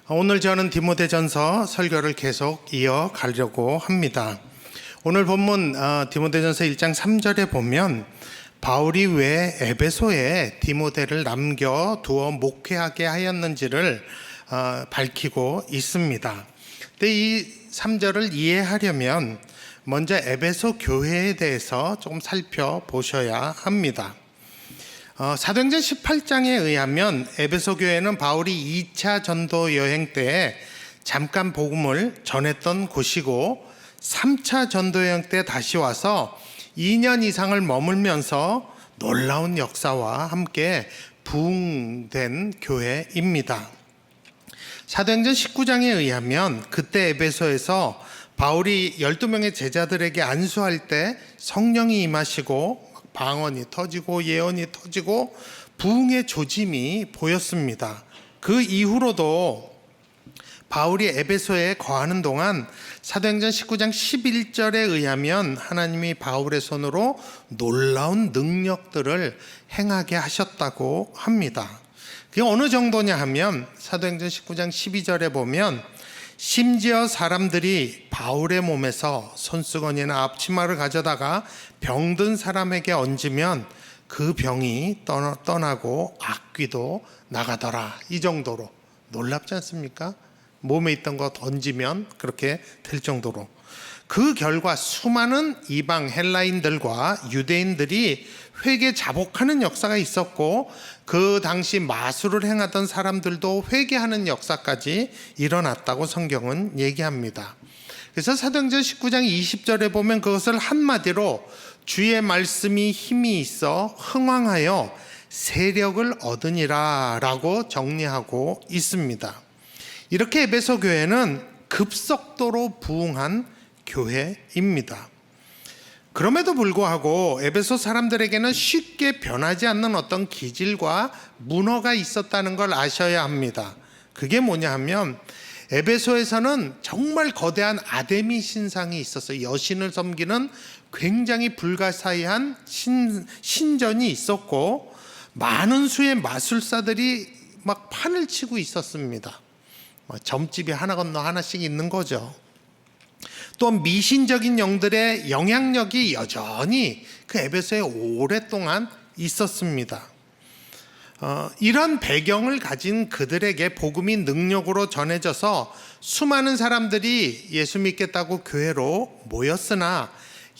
오늘 저는 디모데전서 설교를 계속 이어가려고 합니다. 오늘 본문 디모데전서 1장 3절에 보면 바울이 왜 에베소에 디모데를 남겨두어 목회하게 하였는지를 밝히고 있습니다. 근데 이 3절을 이해하려면 먼저 에베소 교회에 대해서 조금 살펴보셔야 합니다. 사도행전 18장에 의하면 에베소 교회는 바울이 2차 전도 여행 때 잠깐 복음을 전했던 곳이고 3차 전도 여행 때 다시 와서 2년 이상을 머물면서 놀라운 역사와 함께 부흥된 교회입니다. 사도행전 19장에 의하면 그때 에베소에서 바울이 12명의 제자들에게 안수할 때 성령이 임하시고 방언이 터지고 예언이 터지고 부흥의 조짐이 보였습니다. 그 이후로도 바울이 에베소에 거하는 동안 사도행전 19장 11절에 의하면 하나님이 바울의 손으로 놀라운 능력들을 행하게 하셨다고 합니다. 그게 어느 정도냐 하면 사도행전 19장 12절에 보면 심지어 사람들이 바울의 몸에서 손수건이나 앞치마를 가져다가 병든 사람에게 얹으면 그 병이 떠나고 악귀도 나가더라. 이 정도로 놀랍지 않습니까? 몸에 있던 거 던지면 그렇게 될 정도로. 그 결과 수많은 이방 헬라인들과 유대인들이 회개 자복하는 역사가 있었고 그 당시 마술을 행하던 사람들도 회개하는 역사까지 일어났다고 성경은 얘기합니다. 그래서 사도행전 19장 20절에 보면 그것을 한마디로 주의 말씀이 힘이 있어 흥왕하여 세력을 얻으니라 라고 정리하고 있습니다. 이렇게 에베소 교회는 급속도로 부흥한 교회입니다. 그럼에도 불구하고 에베소 사람들에게는 쉽게 변하지 않는 어떤 기질과 문화가 있었다는 걸 아셔야 합니다. 그게 뭐냐 하면 에베소에서는 정말 거대한 아데미 신상이 있었어요. 여신을 섬기는 굉장히 불가사의한 신전이 있었고 많은 수의 마술사들이 막 판을 치고 있었습니다. 점집이 하나 건너 하나씩 있는 거죠. 또 미신적인 영들의 영향력이 여전히 그 에베소에 오랫동안 있었습니다. 이런 배경을 가진 그들에게 복음이 능력으로 전해져서 수많은 사람들이 예수 믿겠다고 교회로 모였으나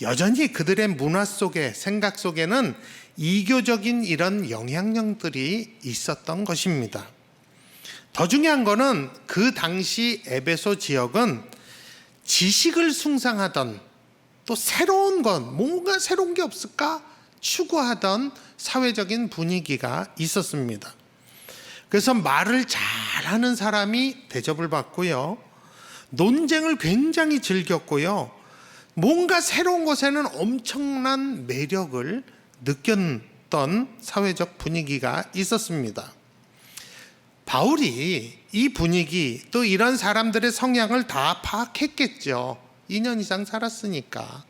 여전히 그들의 문화 속에 생각 속에는 이교적인 이런 영향력들이 있었던 것입니다. 더 중요한 거는 그 당시 에베소 지역은 지식을 숭상하던 또 새로운 것, 뭔가 새로운 게 없을까 추구하던 사회적인 분위기가 있었습니다. 그래서 말을 잘하는 사람이 대접을 받고요. 논쟁을 굉장히 즐겼고요. 뭔가 새로운 것에는 엄청난 매력을 느꼈던 사회적 분위기가 있었습니다. 바울이 이 분위기 또 이런 사람들의 성향을 다 파악했겠죠. 2년 이상 살았으니까.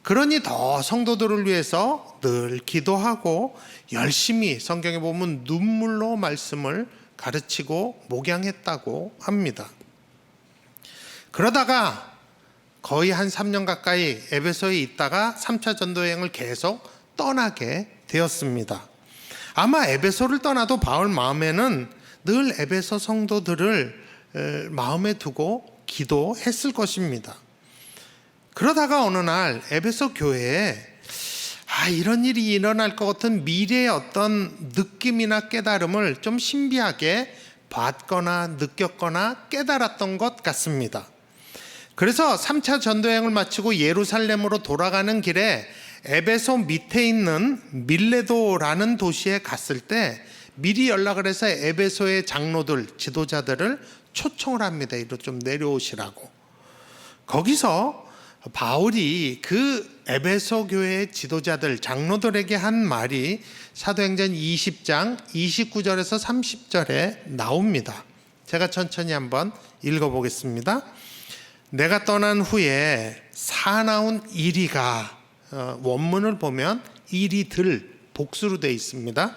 그러니 더 성도들을 위해서 늘 기도하고 열심히 성경에 보면 눈물로 말씀을 가르치고 목양했다고 합니다. 그러다가 거의 한 3년 가까이 에베소에 있다가 3차 전도여행을 계속 떠나게 되었습니다. 아마 에베소를 떠나도 바울 마음에는 늘 에베소 성도들을 마음에 두고 기도했을 것입니다. 그러다가 어느 날 에베소 교회에 이런 일이 일어날 것 같은 미래의 어떤 느낌이나 깨달음을 좀 신비하게 봤거나 느꼈거나 깨달았던 것 같습니다. 그래서 3차 전도여행을 마치고 예루살렘으로 돌아가는 길에 에베소 밑에 있는 밀레도라는 도시에 갔을 때 미리 연락을 해서 에베소의 장로들, 지도자들을 초청을 합니다. 이로 좀 내려오시라고. 거기서 바울이 그 에베소 교회의 지도자들, 장로들에게 한 말이 사도행전 20장 29절에서 30절에 나옵니다. 제가 천천히 한번 읽어보겠습니다. 내가 떠난 후에 사나운 이리가, 원문을 보면 이리들 복수로 되어 있습니다.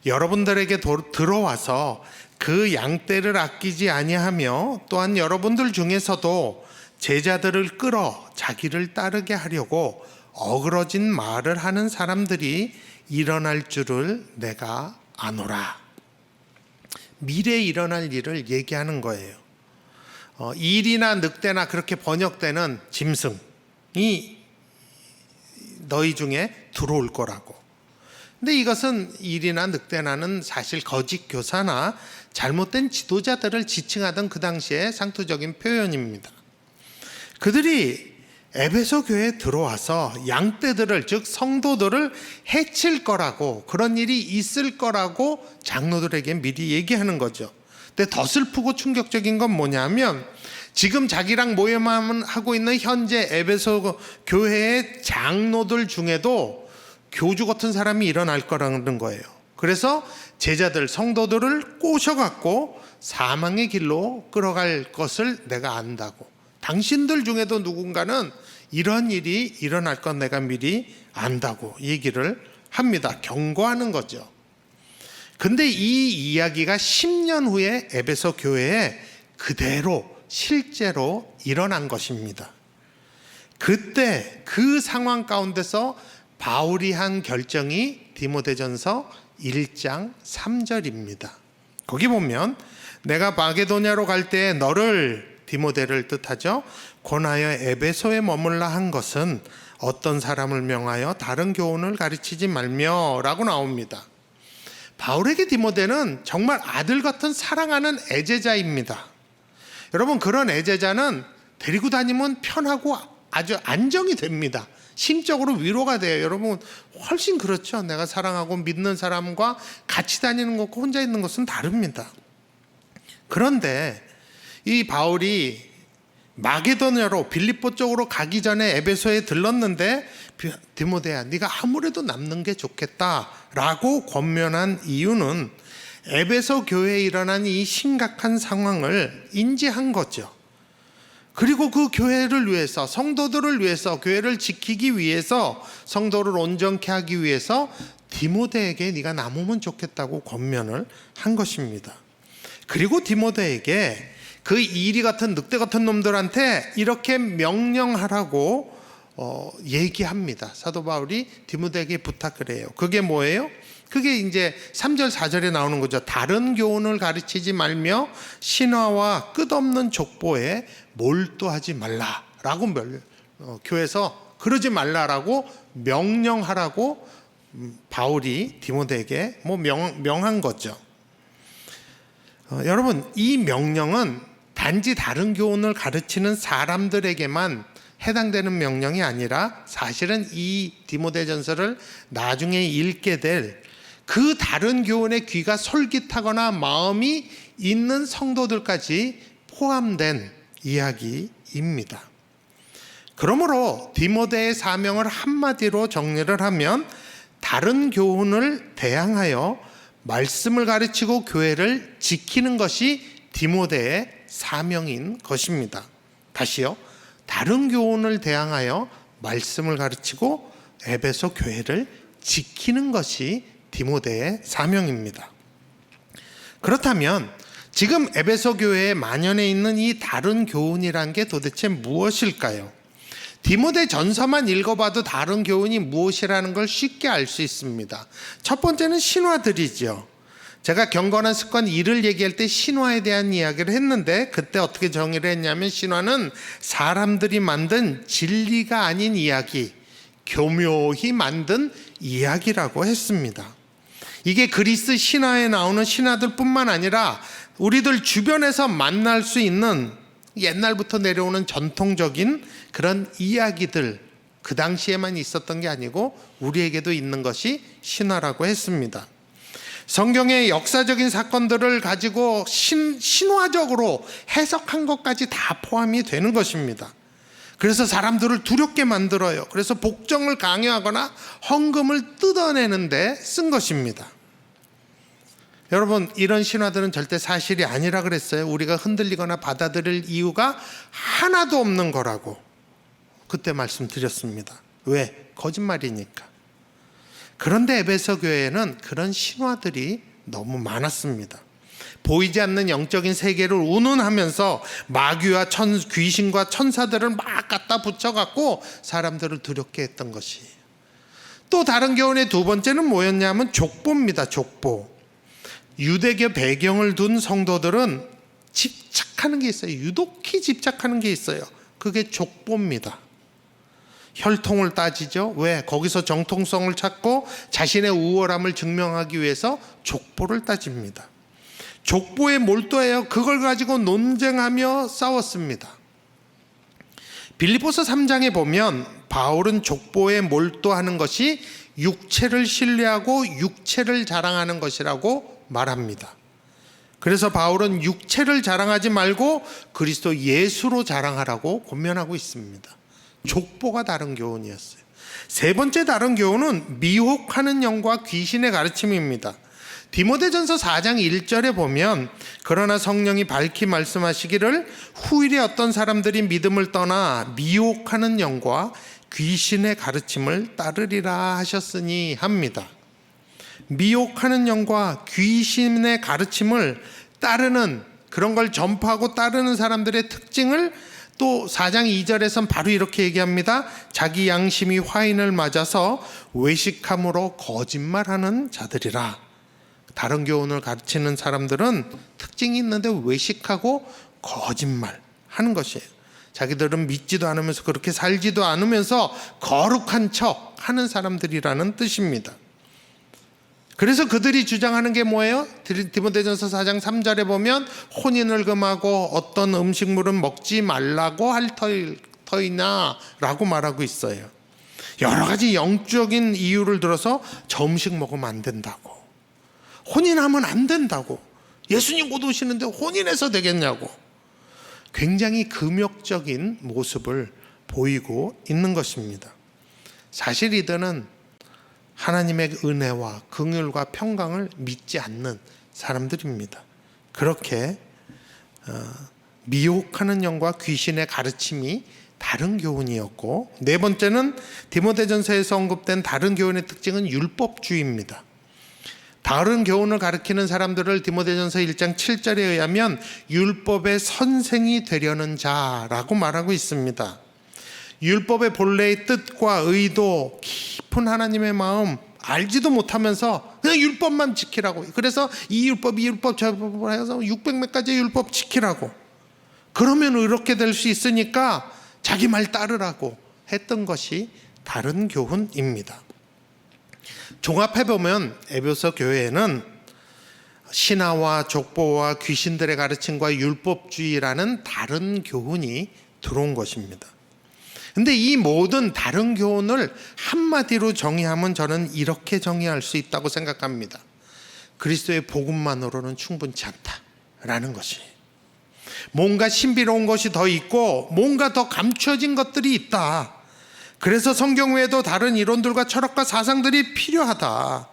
여러분들에게 들어와서 그 양떼를 아끼지 아니하며 또한 여러분들 중에서도 제자들을 끌어 자기를 따르게 하려고 어그러진 말을 하는 사람들이 일어날 줄을 내가 아노라. 미래에 일어날 일을 얘기하는 거예요. 일이나 늑대나 그렇게 번역되는 짐승이 너희 중에 들어올 거라고. 근데 이것은 일이나 늑대나는 사실 거짓 교사나 잘못된 지도자들을 지칭하던 그 당시의 상투적인 표현입니다. 그들이 에베소 교회에 들어와서 양떼들을, 즉 성도들을 해칠 거라고, 그런 일이 있을 거라고 장로들에게 미리 얘기하는 거죠. 근데 더 슬프고 충격적인 건 뭐냐면 지금 자기랑 모임하고 있는 현재 에베소 교회의 장로들 중에도 교주 같은 사람이 일어날 거라는 거예요. 그래서 제자들, 성도들을 꼬셔갖고 사망의 길로 끌어갈 것을 내가 안다고. 당신들 중에도 누군가는 이런 일이 일어날 건 내가 미리 안다고 얘기를 합니다. 경고하는 거죠. 근데 이 이야기가 10년 후에 에베소 교회에 그대로 실제로 일어난 것입니다. 그때 그 상황 가운데서 바울이 한 결정이 디모데전서 1장 3절입니다. 거기 보면 내가 마게도냐로 갈 때 너를, 디모데를 뜻하죠, 권하여 에베소에 머물라 한 것은 어떤 사람을 명하여 다른 교훈을 가르치지 말며 라고 나옵니다. 바울에게 디모데는 정말 아들 같은 사랑하는 애제자입니다. 여러분, 그런 애제자는 데리고 다니면 편하고 아주 안정이 됩니다. 심적으로 위로가 돼요. 여러분, 훨씬 그렇죠. 내가 사랑하고 믿는 사람과 같이 다니는 것과 혼자 있는 것은 다릅니다. 그런데 이 바울이 마게도냐로 빌립보 쪽으로 가기 전에 에베소에 들렀는데 디모데야, 네가 아무래도 남는 게 좋겠다라고 권면한 이유는 에베소 교회에 일어난 이 심각한 상황을 인지한 거죠. 그리고 그 교회를 위해서, 성도들을 위해서, 교회를 지키기 위해서, 성도를 온전케 하기 위해서 디모데에게 네가 남으면 좋겠다고 권면을 한 것입니다. 그리고 디모데에게 그 이리 같은 늑대 같은 놈들한테 이렇게 명령하라고 얘기합니다. 사도 바울이 디모데에게 부탁을 해요. 그게 뭐예요? 그게 이제 3절 4절에 나오는 거죠. 다른 교훈을 가르치지 말며 신화와 끝없는 족보에 몰두하지 말라라고 교회에서 그러지 말라라고 명령하라고 바울이 디모데에게 명한 거죠. 여러분, 이 명령은 단지 다른 교훈을 가르치는 사람들에게만 해당되는 명령이 아니라 사실은 이 디모데전서를 나중에 읽게 될 그 다른 교훈에 귀가 솔깃하거나 마음이 있는 성도들까지 포함된 이야기입니다. 그러므로 디모데의 사명을 한마디로 정리를 하면 다른 교훈을 대항하여 말씀을 가르치고 교회를 지키는 것이 디모데의 사명인 것입니다. 다시요. 다른 교훈을 대항하여 말씀을 가르치고 에베소 교회를 지키는 것이 디모데의 사명입니다. 그렇다면 지금 에베소 교회에 만연해 있는 이 다른 교훈이란 게 도대체 무엇일까요? 디모데 전서만 읽어봐도 다른 교훈이 무엇이라는 걸 쉽게 알 수 있습니다. 첫 번째는 신화들이죠. 제가 경건한 습관 1을 얘기할 때 신화에 대한 이야기를 했는데 그때 어떻게 정의를 했냐면 신화는 사람들이 만든 진리가 아닌 이야기, 교묘히 만든 이야기라고 했습니다. 이게 그리스 신화에 나오는 신화들 뿐만 아니라 우리들 주변에서 만날 수 있는 옛날부터 내려오는 전통적인 그런 이야기들, 그 당시에만 있었던 게 아니고 우리에게도 있는 것이 신화라고 했습니다. 성경의 역사적인 사건들을 가지고 신화적으로 해석한 것까지 다 포함이 되는 것입니다. 그래서 사람들을 두렵게 만들어요. 그래서 복종을 강요하거나 헌금을 뜯어내는데 쓴 것입니다. 여러분, 이런 신화들은 절대 사실이 아니라 그랬어요. 우리가 흔들리거나 받아들일 이유가 하나도 없는 거라고 그때 말씀드렸습니다. 왜? 거짓말이니까. 그런데 에베소 교회에는 그런 신화들이 너무 많았습니다. 보이지 않는 영적인 세계를 운운하면서 마귀와 귀신과 천사들을 막 갖다 붙여갖고 사람들을 두렵게 했던 것이. 또 다른 교훈의 두 번째는 뭐였냐면 족보입니다. 족보. 유대교 배경을 둔 성도들은 집착하는 게 있어요. 유독히 집착하는 게 있어요. 그게 족보입니다. 혈통을 따지죠. 왜? 거기서 정통성을 찾고 자신의 우월함을 증명하기 위해서 족보를 따집니다. 족보에 몰두해요. 그걸 가지고 논쟁하며 싸웠습니다. 빌립보서 3장에 보면 바울은 족보에 몰두하는 것이 육체를 신뢰하고 육체를 자랑하는 것이라고 말합니다. 그래서 바울은 육체를 자랑하지 말고 그리스도 예수로 자랑하라고 권면하고 있습니다. 족보가 다른 교훈이었어요. 세 번째 다른 교훈은 미혹하는 영과 귀신의 가르침입니다. 디모데전서 4장 1절에 보면 그러나 성령이 밝히 말씀하시기를 후일에 어떤 사람들이 믿음을 떠나 미혹하는 영과 귀신의 가르침을 따르리라 하셨으니 합니다. 미혹하는 영과 귀신의 가르침을 따르는, 그런 걸 전파하고 따르는 사람들의 특징을 또 4장 2절에선 바로 이렇게 얘기합니다. 자기 양심이 화인을 맞아서 외식함으로 거짓말하는 자들이라. 다른 교훈을 가르치는 사람들은 특징이 있는데 외식하고 거짓말하는 것이에요. 자기들은 믿지도 않으면서 그렇게 살지도 않으면서 거룩한 척 하는 사람들이라는 뜻입니다. 그래서 그들이 주장하는 게 뭐예요? 디모데전서 4장 3절에 보면 혼인을 금하고 어떤 음식물은 먹지 말라고 할 터이나 라고 말하고 있어요. 여러 가지 영적인 이유를 들어서 저 음식 먹으면 안 된다고, 혼인하면 안 된다고, 예수님 곧 오시는데 혼인해서 되겠냐고, 굉장히 금욕적인 모습을 보이고 있는 것입니다. 사실 이들은 하나님의 은혜와 긍휼과 평강을 믿지 않는 사람들입니다. 그렇게 미혹하는 영과 귀신의 가르침이 다른 교훈이었고, 네 번째는 디모데전서에서 언급된 다른 교훈의 특징은 율법주의입니다. 다른 교훈을 가르치는 사람들을 디모데전서 1장 7절에 의하면 율법의 선생이 되려는 자라고 말하고 있습니다. 율법의 본래의 뜻과 의도, 깊은 하나님의 마음 알지도 못하면서 그냥 율법만 지키라고. 그래서 이 율법 저 율법을 해서 600몇 가지 율법 지키라고. 그러면 이렇게 될 수 있으니까 자기 말 따르라고 했던 것이 다른 교훈입니다. 종합해보면 에베소 교회에는 신화와 족보와 귀신들의 가르침과 율법주의라는 다른 교훈이 들어온 것입니다. 근데 이 모든 다른 교훈을 한마디로 정의하면 저는 이렇게 정의할 수 있다고 생각합니다. 그리스도의 복음만으로는 충분치 않다라는 것이. 뭔가 신비로운 것이 더 있고 뭔가 더 감춰진 것들이 있다. 그래서 성경 외에도 다른 이론들과 철학과 사상들이 필요하다.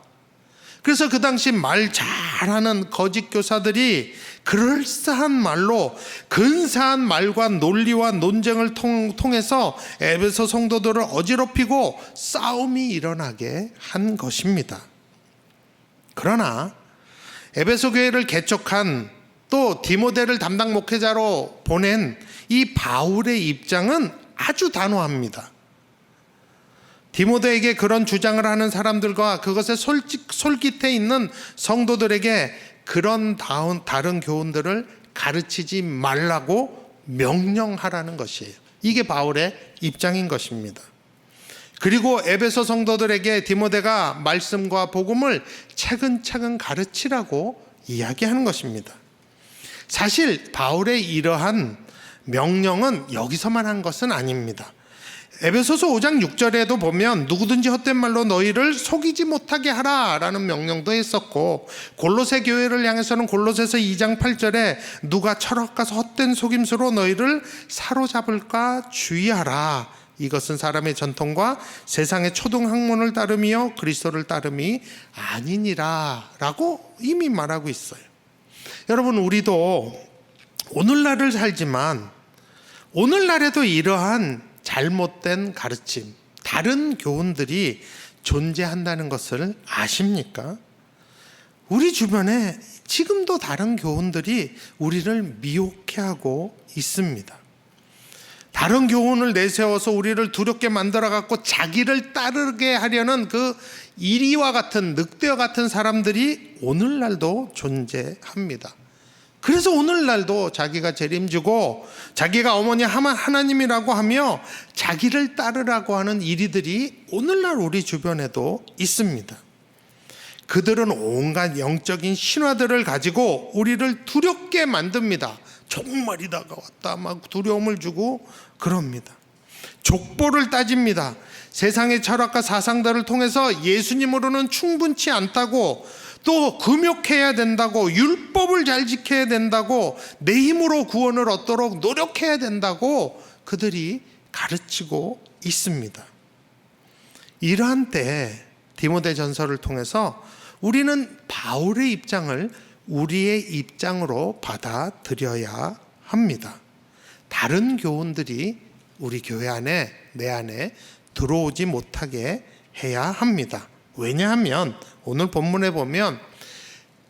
그래서 그 당시 말 잘하는 거짓 교사들이 그럴싸한 말로 근사한 말과 논리와 논쟁을 통해서 에베소 성도들을 어지럽히고 싸움이 일어나게 한 것입니다. 그러나 에베소 교회를 개척한 또 디모데를 담당 목회자로 보낸 이 바울의 입장은 아주 단호합니다. 디모데에게 그런 주장을 하는 사람들과 그것에 솔깃해 있는 성도들에게 그런 다른 교훈들을 가르치지 말라고 명령하라는 것이에요. 이게 바울의 입장인 것입니다. 그리고 에베소 성도들에게 디모데가 말씀과 복음을 차근차근 가르치라고 이야기하는 것입니다. 사실 바울의 이러한 명령은 여기서만 한 것은 아닙니다. 에베소서 5장 6절에도 보면 누구든지 헛된 말로 너희를 속이지 못하게 하라 라는 명령도 했었고, 골로새 교회를 향해서는 골로새서 2장 8절에 누가 철학가서 헛된 속임수로 너희를 사로잡을까 주의하라. 이것은 사람의 전통과 세상의 초등학문을 따름이요 그리스도를 따름이 아니니라 라고 이미 말하고 있어요. 여러분, 우리도 오늘날을 살지만 오늘날에도 이러한 잘못된 가르침, 다른 교훈들이 존재한다는 것을 아십니까? 우리 주변에 지금도 다른 교훈들이 우리를 미혹해하고 있습니다. 다른 교훈을 내세워서 우리를 두렵게 만들어갖고 자기를 따르게 하려는 그 이리와 같은 늑대와 같은 사람들이 오늘날도 존재합니다. 그래서 오늘날도 자기가 재림지고 자기가 어머니 하나님이라고 하며 자기를 따르라고 하는 이리들이 오늘날 우리 주변에도 있습니다. 그들은 온갖 영적인 신화들을 가지고 우리를 두렵게 만듭니다. 정말이 다가왔다 막 두려움을 주고 그럽니다. 족보를 따집니다. 세상의 철학과 사상들을 통해서 예수님으로는 충분치 않다고, 또 금욕해야 된다고, 율법을 잘 지켜야 된다고, 내 힘으로 구원을 얻도록 노력해야 된다고 그들이 가르치고 있습니다. 이러한 때 디모데전서를 통해서 우리는 바울의 입장을 우리의 입장으로 받아들여야 합니다. 다른 교훈들이 우리 교회 안에, 내 안에 들어오지 못하게 해야 합니다. 왜냐하면 오늘 본문에 보면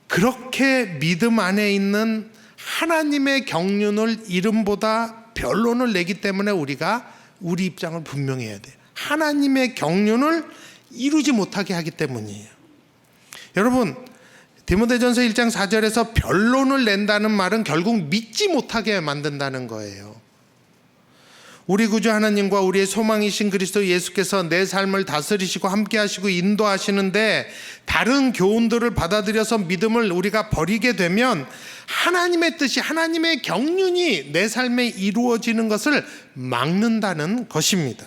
그렇게 믿음 안에 있는 하나님의 경륜을 이름보다 변론을 내기 때문에 우리가 우리 입장을 분명히 해야 돼요. 하나님의 경륜을 이루지 못하게 하기 때문이에요. 여러분, 디모데전서 1장 4절에서 변론을 낸다는 말은 결국 믿지 못하게 만든다는 거예요. 우리 구주 하나님과 우리의 소망이신 그리스도 예수께서 내 삶을 다스리시고 함께 하시고 인도하시는데 다른 교훈들을 받아들여서 믿음을 우리가 버리게 되면 하나님의 뜻이, 하나님의 경륜이 내 삶에 이루어지는 것을 막는다는 것입니다.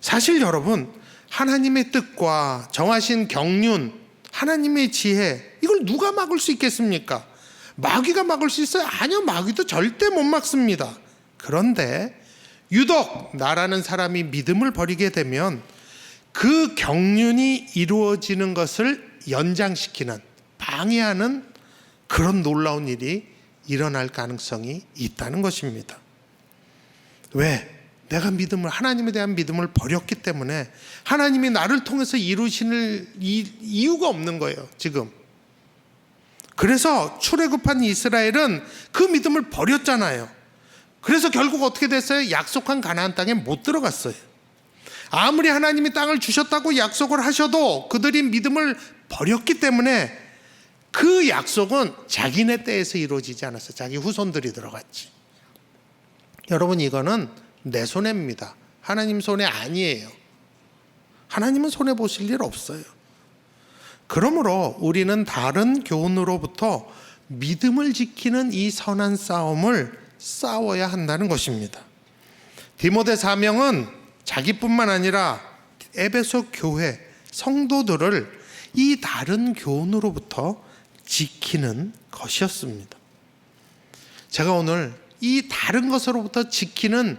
사실 여러분, 하나님의 뜻과 정하신 경륜, 하나님의 지혜, 이걸 누가 막을 수 있겠습니까? 마귀가 막을 수 있어요? 아니요, 마귀도 절대 못 막습니다. 그런데 유독 나라는 사람이 믿음을 버리게 되면 그 경륜이 이루어지는 것을 연장시키는, 방해하는 그런 놀라운 일이 일어날 가능성이 있다는 것입니다. 왜? 내가 믿음을, 하나님에 대한 믿음을 버렸기 때문에 하나님이 나를 통해서 이루시는 이유가 없는 거예요, 지금. 그래서 출애굽한 이스라엘은 그 믿음을 버렸잖아요. 그래서 결국 어떻게 됐어요? 약속한 가나안 땅에 못 들어갔어요. 아무리 하나님이 땅을 주셨다고 약속을 하셔도 그들이 믿음을 버렸기 때문에 그 약속은 자기네 때에서 이루어지지 않았어요. 자기 후손들이 들어갔지. 여러분, 이거는 내 손해입니다. 하나님 손해 아니에요. 하나님은 손해 보실 일 없어요. 그러므로 우리는 다른 교훈으로부터 믿음을 지키는 이 선한 싸움을 싸워야 한다는 것입니다. 디모데 사명은 자기뿐만 아니라 에베소 교회 성도들을 이 다른 교훈으로부터 지키는 것이었습니다. 제가 오늘 이 다른 것으로부터 지키는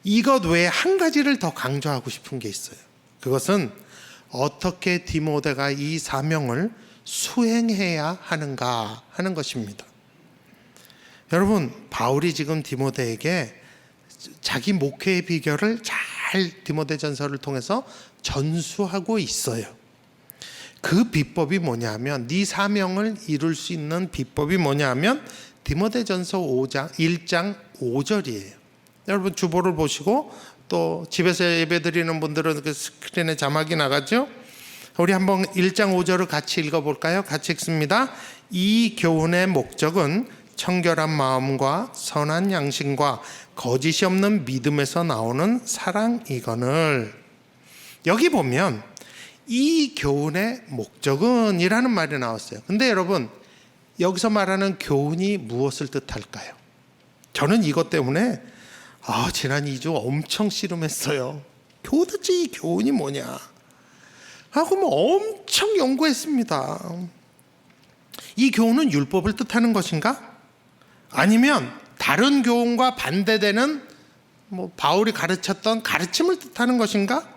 이것 외에 한 가지를 더 강조하고 싶은 게 있어요. 그것은 어떻게 디모데가 이 사명을 수행해야 하는가 하는 것입니다. 여러분, 바울이 지금 디모데에게 자기 목회의 비결을 잘 디모데전서를 통해서 전수하고 있어요. 그 비법이 뭐냐면, 네 사명을 이룰 수 있는 비법이 뭐냐면 디모데전서 1장 5절이에요. 여러분, 주보를 보시고 또 집에서 예배드리는 분들은 그 스크린에 자막이 나가죠. 우리 한번 1장 5절을 같이 읽어볼까요? 같이 읽습니다. 이 교훈의 목적은 청결한 마음과 선한 양심과 거짓이 없는 믿음에서 나오는 사랑이거늘. 여기 보면 이 교훈의 목적은 이라는 말이 나왔어요. 근데 여러분, 여기서 말하는 교훈이 무엇을 뜻할까요? 저는 이것 때문에 지난 2주 엄청 씨름했어요. 도대체 이 교훈이 뭐냐 하고 엄청 연구했습니다. 이 교훈은 율법을 뜻하는 것인가? 아니면 다른 교훈과 반대되는 바울이 가르쳤던 가르침을 뜻하는 것인가?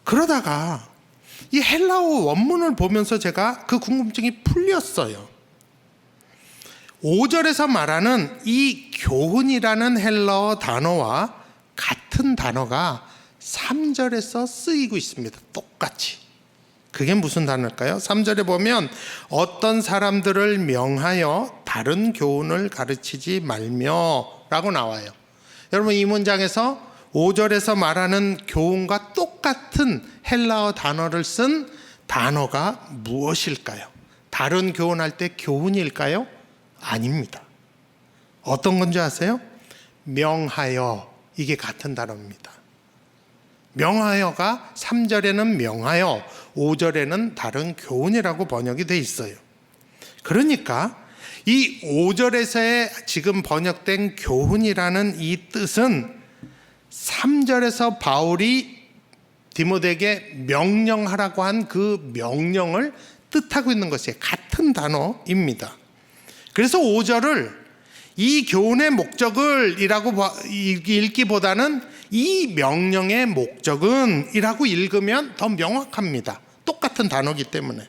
그러다가 이 헬라어 원문을 보면서 제가 그 궁금증이 풀렸어요. 5절에서 말하는 이 교훈이라는 헬라어 단어와 같은 단어가 3절에서 쓰이고 있습니다. 똑같이. 그게 무슨 단어일까요? 3절에 보면 어떤 사람들을 명하여 다른 교훈을 가르치지 말며 라고 나와요. 여러분, 이 문장에서 5절에서 말하는 교훈과 똑같은 헬라어 단어를 쓴 단어가 무엇일까요? 다른 교훈할 때 교훈일까요? 아닙니다. 어떤 건지 아세요? 명하여, 이게 같은 단어입니다. 명하여가 3절에는 명하여, 5절에는 다른 교훈이라고 번역이 돼 있어요. 그러니까 이 5절에서의 지금 번역된 교훈이라는 이 뜻은 3절에서 바울이 디모데에게 명령하라고 한 그 명령을 뜻하고 있는 것이 같은 단어입니다. 그래서 5절을 이 교훈의 목적을 이라고 읽기보다는 이 명령의 목적은 이라고 읽으면 더 명확합니다. 똑같은 단어이기 때문에.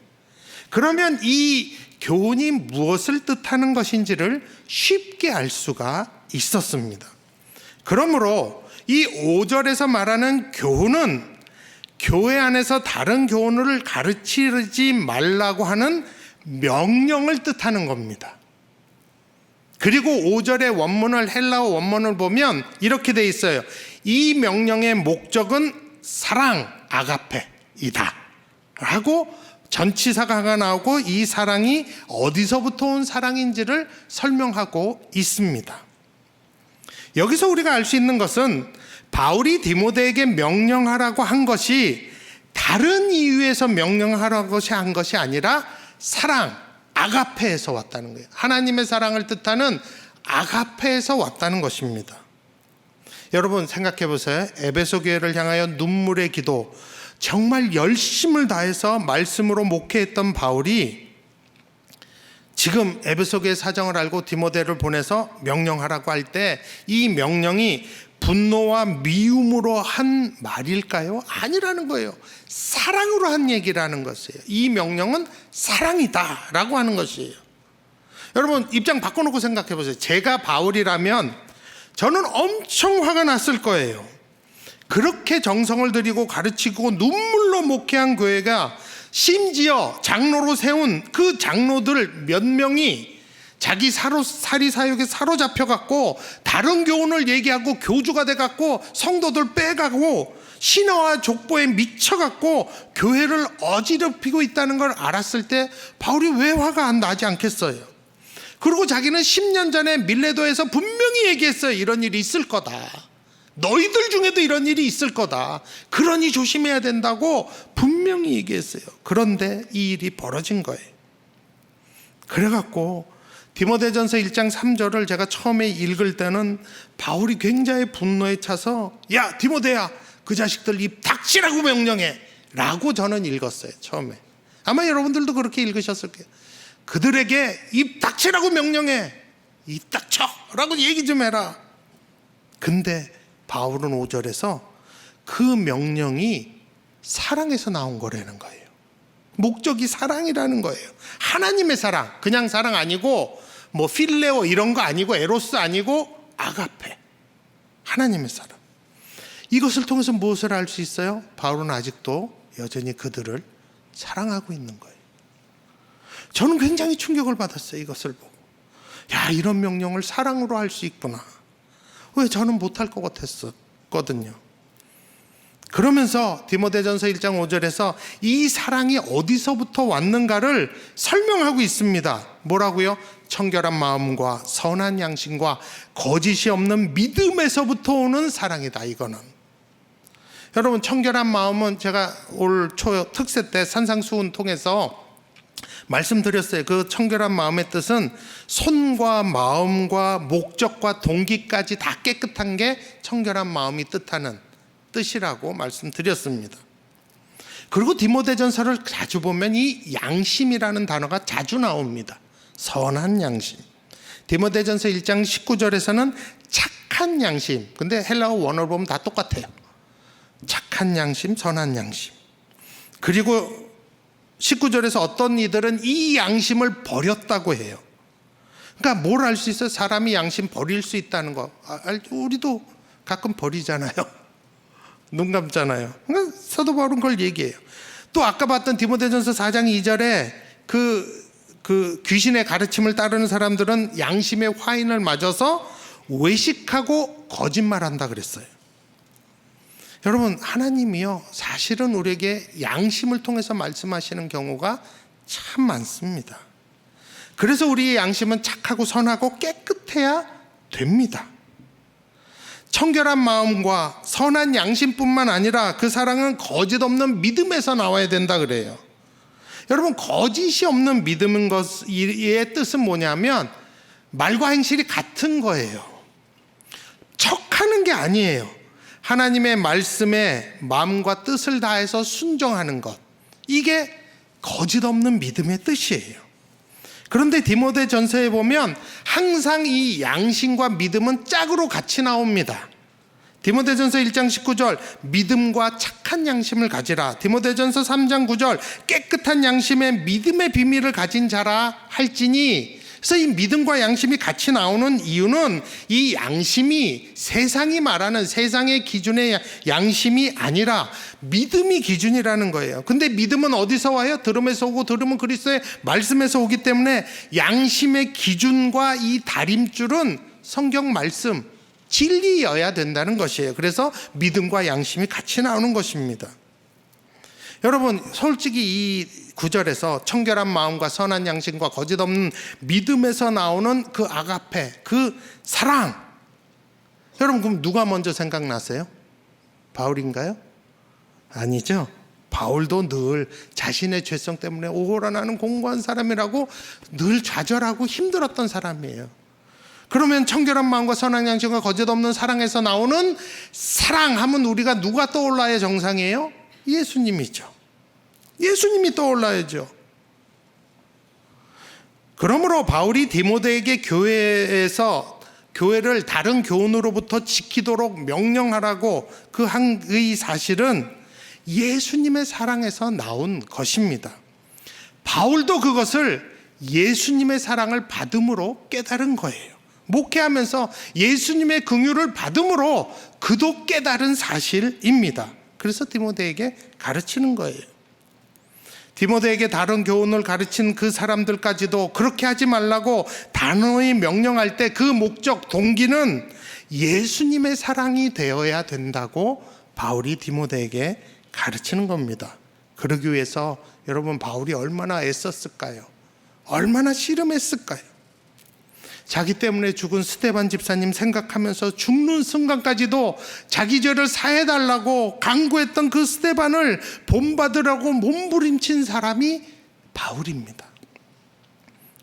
그러면 이 교훈이 무엇을 뜻하는 것인지를 쉽게 알 수가 있었습니다. 그러므로 이 5절에서 말하는 교훈은 교회 안에서 다른 교훈을 가르치지 말라고 하는 명령을 뜻하는 겁니다. 그리고 5절의 원문을, 헬라어 원문을 보면 이렇게 돼 있어요. 이 명령의 목적은 사랑, 아가페이다 하고 전치사가 나오고 이 사랑이 어디서부터 온 사랑인지를 설명하고 있습니다. 여기서 우리가 알 수 있는 것은 바울이 디모데에게 명령하라고 한 것이 다른 이유에서 명령하라고 한 것이 아니라 사랑, 아가페에서 왔다는 거예요. 하나님의 사랑을 뜻하는 아가페에서 왔다는 것입니다. 여러분 생각해 보세요. 에베소 교회를 향하여 눈물의 기도, 정말 열심을 다해서 말씀으로 목회했던 바울이 지금 에베소 교회 사정을 알고 디모데를 보내서 명령하라고 할 때 이 명령이 분노와 미움으로 한 말일까요? 아니라는 거예요. 사랑으로 한 얘기라는 것이에요. 이 명령은 사랑이다 라고 하는 것이에요. 여러분 입장 바꿔놓고 생각해 보세요. 제가 바울이라면 저는 엄청 화가 났을 거예요. 그렇게 정성을 들이고 가르치고 눈물로 목회한 교회가 심지어 장로로 세운 그 장로들 몇 명이 자기 사리 사욕에 사로잡혀갖고 다른 교훈을 얘기하고 교주가 돼갖고 성도들 빼가고 신화와 족보에 미쳐갖고 교회를 어지럽히고 있다는 걸 알았을 때 바울이 왜 화가 안 나지 않겠어요? 그리고 자기는 10년 전에 밀레도에서 분명히 얘기했어요. 이런 일이 있을 거다. 너희들 중에도 이런 일이 있을 거다. 그러니 조심해야 된다고 분명히 얘기했어요. 그런데 이 일이 벌어진 거예요. 그래갖고 디모데전서 1장 3절을 제가 처음에 읽을 때는 바울이 굉장히 분노에 차서 야 디모데야 그 자식들 입 닥치라고 명령해 라고 저는 읽었어요. 처음에. 아마 여러분들도 그렇게 읽으셨을 거예요. 그들에게 입 닥치라고 명령해. 입 닥쳐 라고 얘기 좀 해라. 근데 바울은 5절에서 그 명령이 사랑에서 나온 거라는 거예요. 목적이 사랑이라는 거예요. 하나님의 사랑, 그냥 사랑 아니고 뭐 필레오 이런 거 아니고 에로스 아니고 아가페, 하나님의 사랑. 이것을 통해서 무엇을 알 수 있어요? 바울은 아직도 여전히 그들을 사랑하고 있는 거예요. 저는 굉장히 충격을 받았어요. 이것을 보고 야 이런 명령을 사랑으로 할 수 있구나. 왜 저는 못할 것 같았거든요. 그러면서 디모데전서 1장 5절에서 이 사랑이 어디서부터 왔는가를 설명하고 있습니다. 뭐라고요? 청결한 마음과 선한 양심과 거짓이 없는 믿음에서부터 오는 사랑이다. 이거는 여러분 청결한 마음은 제가 올 초 특세 때 산상수훈 통해서 말씀드렸어요. 그 청결한 마음의 뜻은 손과 마음과 목적과 동기까지 다 깨끗한 게 청결한 마음이 뜻하는 뜻이라고 말씀드렸습니다. 그리고 디모데전서를 자주 보면 이 양심이라는 단어가 자주 나옵니다. 선한 양심. 디모데전서 1장 19절에서는 착한 양심. 근데 헬라어 원어를 보면 다 똑같아요. 착한 양심, 선한 양심. 그리고 19절에서 어떤 이들은 이 양심을 버렸다고 해요. 그러니까 뭘 알 수 있어요? 사람이 양심 버릴 수 있다는 거. 우리도 가끔 버리잖아요. 눈 감잖아요. 그러니까 사도 바울은 그걸 얘기해요. 또 아까 봤던 디모데전서 4장 2절에 그 귀신의 가르침을 따르는 사람들은 양심의 화인을 맞아서 외식하고 거짓말한다 그랬어요. 여러분, 하나님이요 사실은 우리에게 양심을 통해서 말씀하시는 경우가 참 많습니다. 그래서 우리의 양심은 착하고 선하고 깨끗해야 됩니다. 청결한 마음과 선한 양심뿐만 아니라 그 사랑은 거짓 없는 믿음에서 나와야 된다 그래요. 여러분, 거짓이 없는 믿음인 것의 뜻은 뭐냐면 말과 행실이 같은 거예요. 척하는 게 아니에요. 하나님의 말씀에 마음과 뜻을 다해서 순종하는 것, 이게 거짓 없는 믿음의 뜻이에요. 그런데 디모데전서에 보면 항상 이 양심과 믿음은 짝으로 같이 나옵니다. 디모데전서 1장 19절 믿음과 착한 양심을 가지라. 디모데전서 3장 9절 깨끗한 양심에 믿음의 비밀을 가진 자라 할지니. 그래서 이 믿음과 양심이 같이 나오는 이유는 이 양심이 세상이 말하는 세상의 기준의 양심이 아니라 믿음이 기준이라는 거예요. 근데 믿음은 어디서 와요? 들음에서 오고 들음은 그리스도의 말씀에서 오기 때문에 양심의 기준과 이 다림줄은 성경 말씀, 진리여야 된다는 것이에요. 그래서 믿음과 양심이 같이 나오는 것입니다. 여러분, 솔직히 이 구절에서 청결한 마음과 선한 양심과 거짓 없는 믿음에서 나오는 그 아가페, 그 사랑, 여러분 그럼 누가 먼저 생각나세요? 바울인가요? 아니죠. 바울도 늘 자신의 죄성 때문에 오호라 나는 공고한 사람이라고 늘 좌절하고 힘들었던 사람이에요. 그러면 청결한 마음과 선한 양심과 거짓 없는 사랑에서 나오는 사랑하면 우리가 누가 떠올라야 정상이에요? 예수님이죠. 예수님이 떠올라야죠. 그러므로 바울이 디모데에게 교회에서 교회를 다른 교훈으로부터 지키도록 명령하라고 그 한 의 사실은 예수님의 사랑에서 나온 것입니다. 바울도 그것을 예수님의 사랑을 받음으로 깨달은 거예요. 목회하면서 예수님의 긍휼을 받음으로 그도 깨달은 사실입니다. 그래서 디모데에게 가르치는 거예요. 디모데에게 다른 교훈을 가르친 그 사람들까지도 그렇게 하지 말라고 단호히 명령할 때 그 목적, 동기는 예수님의 사랑이 되어야 된다고 바울이 디모데에게 가르치는 겁니다. 그러기 위해서 여러분 바울이 얼마나 애썼을까요? 얼마나 씨름했을까요? 자기 때문에 죽은 스데반 집사님 생각하면서 죽는 순간까지도 자기 죄를 사해달라고 간구했던 그 스데반을 본받으라고 몸부림친 사람이 바울입니다.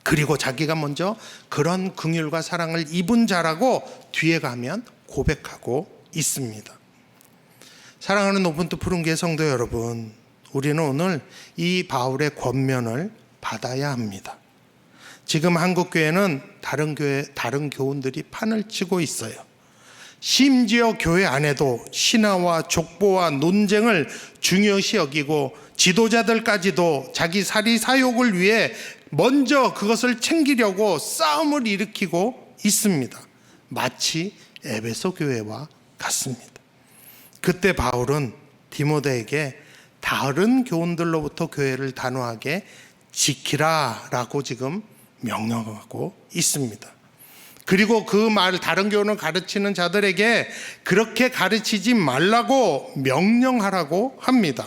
그리고 자기가 먼저 그런 긍휼과 사랑을 입은 자라고 뒤에 가면 고백하고 있습니다. 사랑하는 오픈트 푸른교회 성도 여러분, 우리는 오늘 이 바울의 권면을 받아야 합니다. 지금 한국교회는 다른 교훈들이 판을 치고 있어요. 심지어 교회 안에도 신화와 족보와 논쟁을 중요시 여기고 지도자들까지도 자기 사리 사욕을 위해 먼저 그것을 챙기려고 싸움을 일으키고 있습니다. 마치 에베소 교회와 같습니다. 그때 바울은 디모데에게 다른 교훈들로부터 교회를 단호하게 지키라라고 지금 명령하고 있습니다. 그리고 그 말 다른 교훈을 가르치는 자들에게 그렇게 가르치지 말라고 명령하라고 합니다.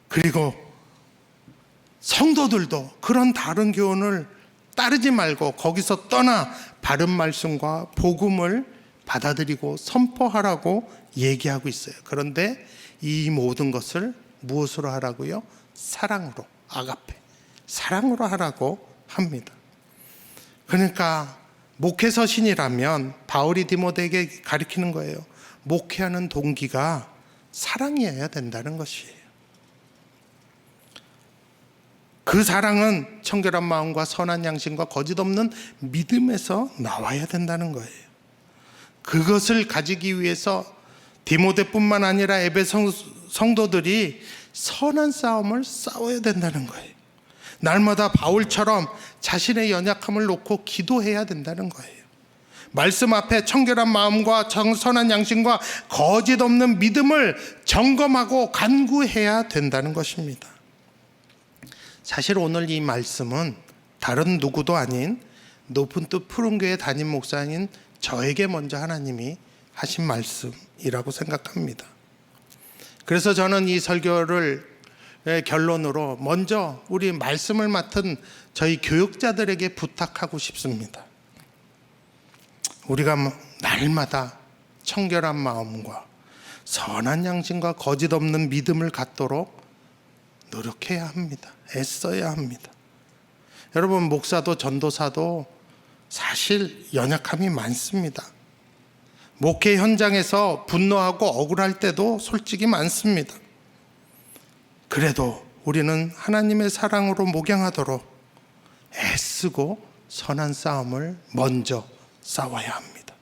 그리고 성도들도 그런 다른 교훈을 따르지 말고 거기서 떠나 바른 말씀과 복음을 받아들이고 선포하라고 얘기하고 있어요. 그런데 이 모든 것을 무엇으로 하라고요? 사랑으로, 아가페, 사랑으로 하라고 합니다. 그러니까 목회서신이라면 바울이 디모데에게 가르치는 거예요. 목회하는 동기가 사랑이어야 된다는 것이에요. 그 사랑은 청결한 마음과 선한 양심과 거짓 없는 믿음에서 나와야 된다는 거예요. 그것을 가지기 위해서 디모데뿐만 아니라 에베소 성도들이 선한 싸움을 싸워야 된다는 거예요. 날마다 바울처럼 자신의 연약함을 놓고 기도해야 된다는 거예요. 말씀 앞에 청결한 마음과 선한 양심과 거짓 없는 믿음을 점검하고 간구해야 된다는 것입니다. 사실 오늘 이 말씀은 다른 누구도 아닌 높은 뜻 푸른교회 담임 목사인 저에게 먼저 하나님이 하신 말씀이라고 생각합니다. 그래서 저는 이 설교를 결론으로 먼저 우리 말씀을 맡은 저희 교육자들에게 부탁하고 싶습니다. 우리가 날마다 청결한 마음과 선한 양심과 거짓 없는 믿음을 갖도록 노력해야 합니다. 애써야 합니다. 여러분, 목사도 전도사도 사실 연약함이 많습니다. 목회 현장에서 분노하고 억울할 때도 솔직히 많습니다. 그래도 우리는 하나님의 사랑으로 목양하도록 애쓰고 선한 싸움을 먼저 싸워야 합니다.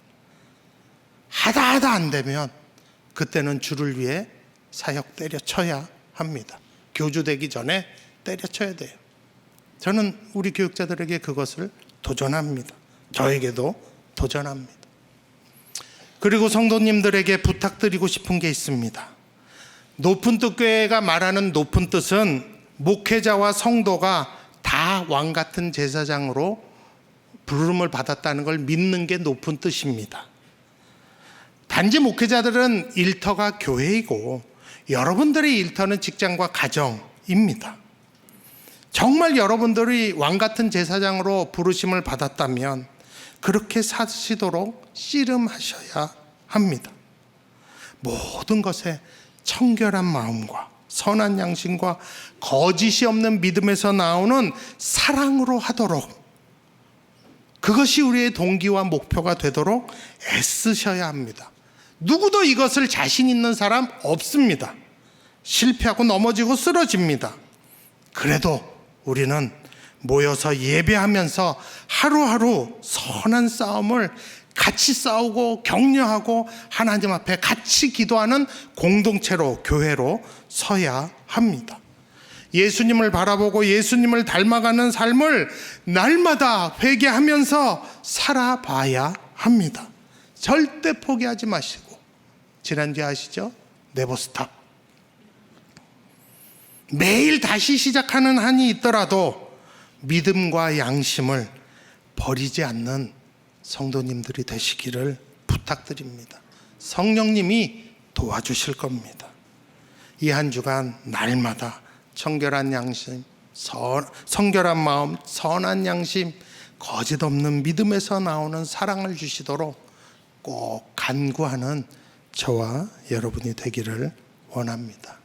하다 안 되면 그때는 주를 위해 사역 때려쳐야 합니다. 교주되기 전에 때려쳐야 돼요. 저는 우리 교육자들에게 그것을 도전합니다. 저에게도 도전합니다. 그리고 성도님들에게 부탁드리고 싶은 게 있습니다. 높은 뜻 교회가 말하는 높은 뜻은 목회자와 성도가 다 왕 같은 제사장으로 부름을 받았다는 걸 믿는 게 높은 뜻입니다. 단지 목회자들은 일터가 교회이고 여러분들의 일터는 직장과 가정입니다. 정말 여러분들이 왕 같은 제사장으로 부르심을 받았다면 그렇게 사시도록 씨름하셔야 합니다. 모든 것에 청결한 마음과 선한 양심과 거짓이 없는 믿음에서 나오는 사랑으로 하도록, 그것이 우리의 동기와 목표가 되도록 애쓰셔야 합니다. 누구도 이것을 자신 있는 사람 없습니다. 실패하고 넘어지고 쓰러집니다. 그래도 우리는 모여서 예배하면서 하루하루 선한 싸움을 같이 싸우고 격려하고 하나님 앞에 같이 기도하는 공동체로, 교회로 서야 합니다. 예수님을 바라보고 예수님을 닮아가는 삶을 날마다 회개하면서 살아봐야 합니다. 절대 포기하지 마시고, 지난주에 아시죠? 네버 스탑. 매일 다시 시작하는 한이 있더라도 믿음과 양심을 버리지 않는 성도님들이 되시기를 부탁드립니다. 성령님이 도와주실 겁니다. 이 한 주간 날마다 청결한 양심, 성결한 마음, 선한 양심, 거짓 없는 믿음에서 나오는 사랑을 주시도록 꼭 간구하는 저와 여러분이 되기를 원합니다.